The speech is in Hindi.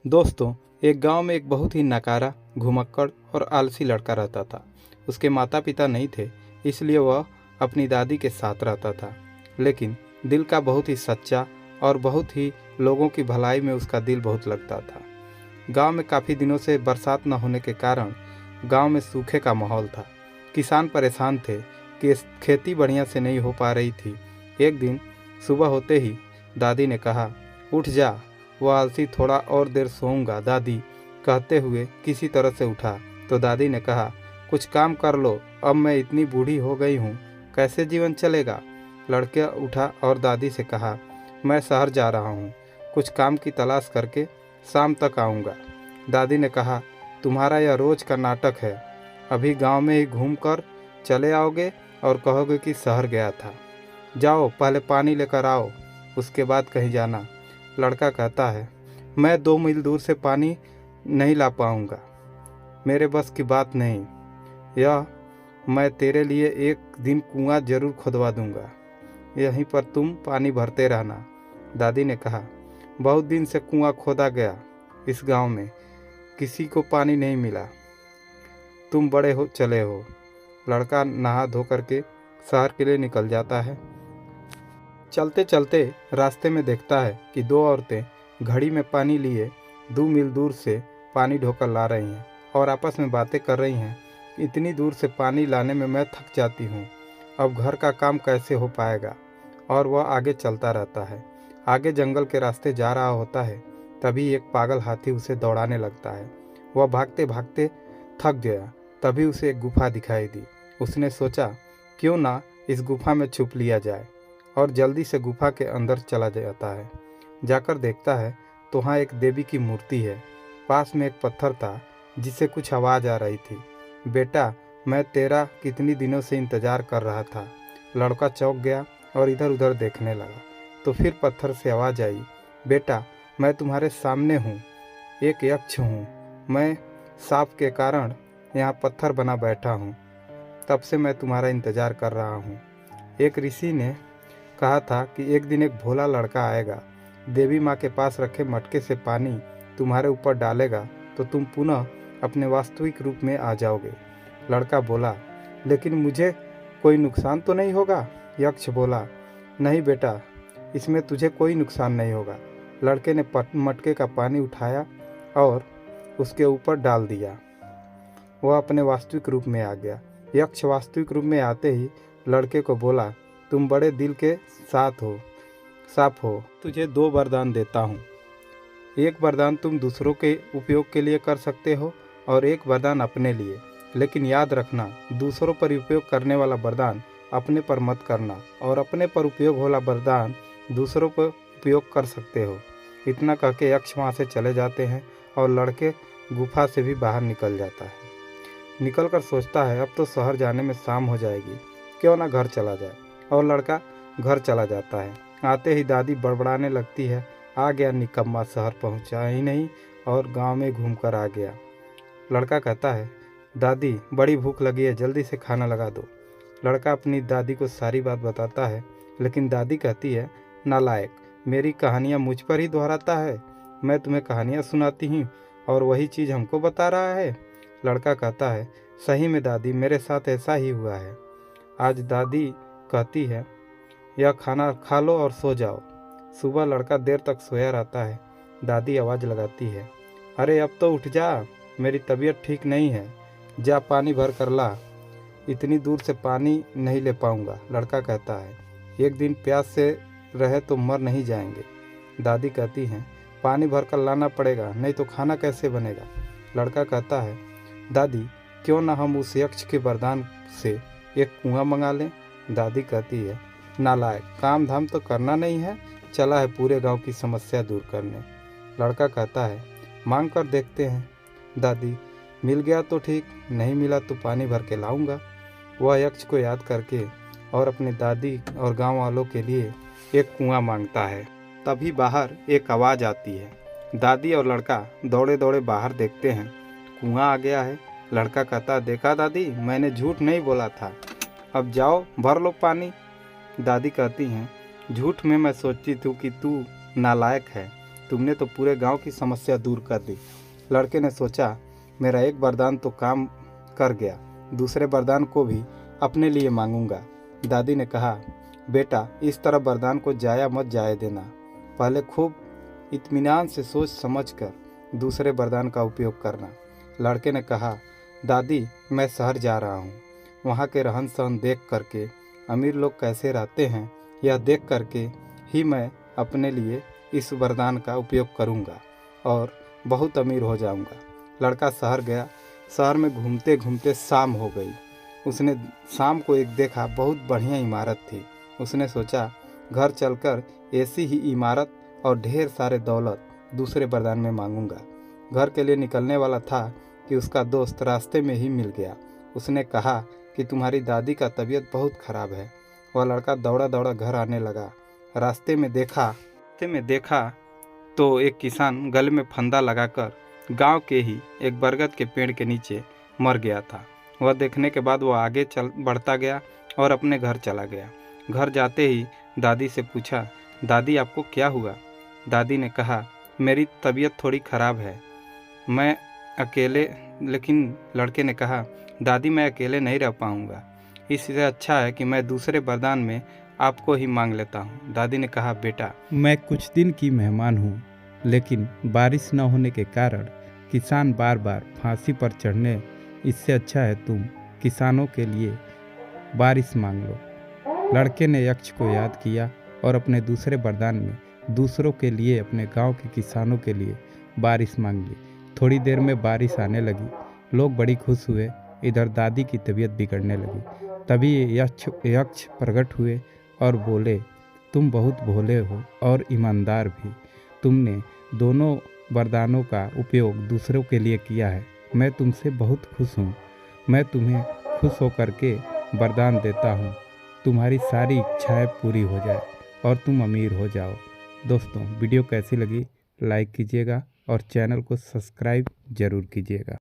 दोस्तों, एक गांव में एक बहुत ही नकारा, घुमक्कड़ और आलसी लड़का रहता था। उसके माता पिता नहीं थे, इसलिए वह अपनी दादी के साथ रहता था। लेकिन दिल का बहुत ही सच्चा और बहुत ही लोगों की भलाई में उसका दिल बहुत लगता था। गांव में काफ़ी दिनों से बरसात न होने के कारण गांव में सूखे का माहौल था। किसान परेशान थे कि खेती बढ़िया से नहीं हो पा रही थी। एक दिन सुबह होते ही दादी ने कहा, उठ जा, वो आलसी थोड़ा और देर सोऊंगा। दादी कहते हुए किसी तरह से उठा तो दादी ने कहा, कुछ काम कर लो, अब मैं इतनी बूढ़ी हो गई हूँ, कैसे जीवन चलेगा। लड़का उठा और दादी से कहा, मैं शहर जा रहा हूँ, कुछ काम की तलाश करके शाम तक आऊँगा। दादी ने कहा, तुम्हारा यह रोज का नाटक है, अभी गांव में ही घूम कर चले आओगे और कहोगे कि शहर गया था। जाओ पहले पानी लेकर आओ, उसके बाद कहीं जाना। लड़का कहता है, मैं 2 मील दूर से पानी नहीं ला पाऊंगा, मेरे बस की बात नहीं। यह मैं तेरे लिए एक दिन कुआं जरूर खुदवा दूंगा, यहीं पर तुम पानी भरते रहना। दादी ने कहा, बहुत दिन से कुआं खोदा गया, इस गांव में किसी को पानी नहीं मिला, तुम बड़े हो चले हो। लड़का नहा धो करके शहर के लिए निकल जाता है। चलते चलते रास्ते में देखता है कि 2 औरतें घड़ी में पानी लिए 2 मील दूर से पानी ढोकर ला रही हैं और आपस में बातें कर रही हैं। इतनी दूर से पानी लाने में मैं थक जाती हूँ, अब घर का काम कैसे हो पाएगा। और वह आगे चलता रहता है। आगे जंगल के रास्ते जा रहा होता है, तभी एक पागल हाथी उसे दौड़ाने लगता है। वह भागते भागते थक गया, तभी उसे एक गुफा दिखाई दी। उसने सोचा, क्यों ना इस गुफा में छुप लिया जाए, और जल्दी से गुफा के अंदर चला जाता है। जाकर देखता है तो वहाँ एक देवी की मूर्ति है। पास में एक पत्थर था जिससे कुछ आवाज़ आ रही थी। बेटा, मैं तेरा कितनी दिनों से इंतजार कर रहा था। लड़का चौंक गया और इधर उधर देखने लगा। तो फिर पत्थर से आवाज़ आई, बेटा, मैं तुम्हारे सामने हूँ, एक यक्ष हूँ। मैं सांप के कारण यहाँ पत्थर बना बैठा हूँ, तब से मैं तुम्हारा इंतजार कर रहा हूँ। एक ऋषि ने कहा था कि एक दिन एक भोला लड़का आएगा, देवी माँ के पास रखे मटके से पानी तुम्हारे ऊपर डालेगा तो तुम पुनः अपने वास्तविक रूप में आ जाओगे। लड़का बोला, लेकिन मुझे कोई नुकसान तो नहीं होगा। यक्ष बोला, नहीं बेटा, इसमें तुझे कोई नुकसान नहीं होगा। लड़के ने मटके का पानी उठाया और उसके ऊपर डाल दिया। वह अपने वास्तविक रूप में आ गया। यक्ष वास्तविक रूप में आते ही लड़के को बोला, तुम बड़े दिल के साफ हो, तुझे 2 वरदान देता हूँ। एक वरदान तुम दूसरों के उपयोग के लिए कर सकते हो और एक वरदान अपने लिए। लेकिन याद रखना, दूसरों पर उपयोग करने वाला वरदान अपने पर मत करना, और अपने पर उपयोग वाला वरदान दूसरों पर उपयोग कर सकते हो। इतना कह के यक्ष वहाँ से चले जाते हैं और लड़के गुफा से भी बाहर निकल जाता है। निकल कर सोचता है, अब तो शहर जाने में शाम हो जाएगी, क्यों ना घर चला जाए। और लड़का घर चला जाता है। आते ही दादी बड़बड़ाने लगती है, आ गया निकम्मा, शहर पहुंचा ही नहीं और गांव में घूम कर आ गया। लड़का कहता है, दादी बड़ी भूख लगी है, जल्दी से खाना लगा दो। लड़का अपनी दादी को सारी बात बताता है, लेकिन दादी कहती है, नालायक, मेरी कहानियाँ मुझ पर ही दोहराता है। मैं तुम्हें कहानियाँ सुनाती हूँ और वही चीज़ हमको बता रहा है। लड़का कहता है, सही में दादी, मेरे साथ ऐसा ही हुआ है। आज दादी कहती है, यह खाना खा लो और सो जाओ। सुबह लड़का देर तक सोया रहता है। दादी आवाज़ लगाती है, अरे अब तो उठ जा, मेरी तबीयत ठीक नहीं है, जा पानी भर कर ला, इतनी दूर से पानी नहीं ले पाऊंगा। लड़का कहता है, एक दिन प्यास से रहे तो मर नहीं जाएंगे। दादी कहती हैं, पानी भर कर लाना पड़ेगा, नहीं तो खाना कैसे बनेगा। लड़का कहता है, दादी क्यों ना हम उस यक्ष के वरदान से एक कुआं मंगा लें। दादी कहती है, नालायक, काम धाम तो करना नहीं है, चला है पूरे गांव की समस्या दूर करने। लड़का कहता है, मांग कर देखते हैं। दादी, मिल गया तो ठीक, नहीं मिला तो पानी भर के लाऊंगा। वह यक्ष को याद करके और अपनी दादी और गांव वालों के लिए एक कुआं मांगता है। तभी बाहर एक आवाज़ आती है। दादी और लड़का दौड़े दौड़े बाहर देखते हैं, कुआं आ गया है। लड़का कहता, देखा दादी, मैंने झूठ नहीं बोला था, अब जाओ भर लो पानी। दादी कहती हैं, झूठ में मैं सोचती थी कि तू नालायक है, तुमने तो पूरे गांव की समस्या दूर कर दी। लड़के ने सोचा, मेरा एक वरदान तो काम कर गया, दूसरे वरदान को भी अपने लिए मांगूंगा। दादी ने कहा, बेटा इस तरह वरदान को जाया मत जाए देना, पहले खूब इत्मीनान से सोच समझ कर दूसरे वरदान का उपयोग करना। लड़के ने कहा, दादी मैं शहर जा रहा हूँ, वहाँ के रहन सहन देख करके, अमीर लोग कैसे रहते हैं यह देख करके ही मैं अपने लिए इस वरदान का उपयोग करूँगा और बहुत अमीर हो जाऊँगा। लड़का शहर गया। शहर में घूमते घूमते शाम हो गई। उसने शाम को एक देखा, बहुत बढ़िया इमारत थी। उसने सोचा, घर चलकर ऐसी ही इमारत और ढेर सारे दौलत दूसरे वरदान में मांगूंगा। घर के लिए निकलने वाला था कि उसका दोस्त रास्ते में ही मिल गया। उसने कहा कि तुम्हारी दादी का तबीयत बहुत खराब है। वह लड़का दौड़ा दौड़ा घर आने लगा। रास्ते में देखा तो एक किसान गले में फंदा लगाकर गांव के ही एक बरगद के पेड़ के नीचे मर गया था। वह देखने के बाद वह आगे बढ़ता गया और अपने घर चला गया। घर जाते ही दादी से पूछा, दादी आपको क्या हुआ? दादी ने कहा, मेरी तबीयत थोड़ी खराब है, मैं अकेले। लेकिन लड़के ने कहा, दादी मैं अकेले नहीं रह पाऊंगा, इससे अच्छा है कि मैं दूसरे वरदान में आपको ही मांग लेता हूँ। दादी ने कहा, बेटा मैं कुछ दिन की मेहमान हूँ, लेकिन बारिश न होने के कारण किसान बार बार फांसी पर चढ़ने, इससे अच्छा है तुम किसानों के लिए बारिश मांग लो। लड़के ने यक्ष को याद किया और अपने दूसरे वरदान में दूसरों के लिए, अपने गांव के किसानों के लिए बारिश मांग ली। थोड़ी देर में बारिश आने लगी। लोग बड़ी खुश हुए। इधर दादी की तबीयत बिगड़ने लगी। तभी यक्ष प्रकट हुए और बोले, तुम बहुत भोले हो और ईमानदार भी। तुमने दोनों वरदानों का उपयोग दूसरों के लिए किया है। मैं तुमसे बहुत खुश हूँ। मैं तुम्हें खुश होकर के वरदान देता हूँ, तुम्हारी सारी इच्छाएं पूरी हो जाए और तुम अमीर हो जाओ। दोस्तों वीडियो कैसी लगी लाइक कीजिएगा और चैनल को सब्सक्राइब जरूर कीजिएगा।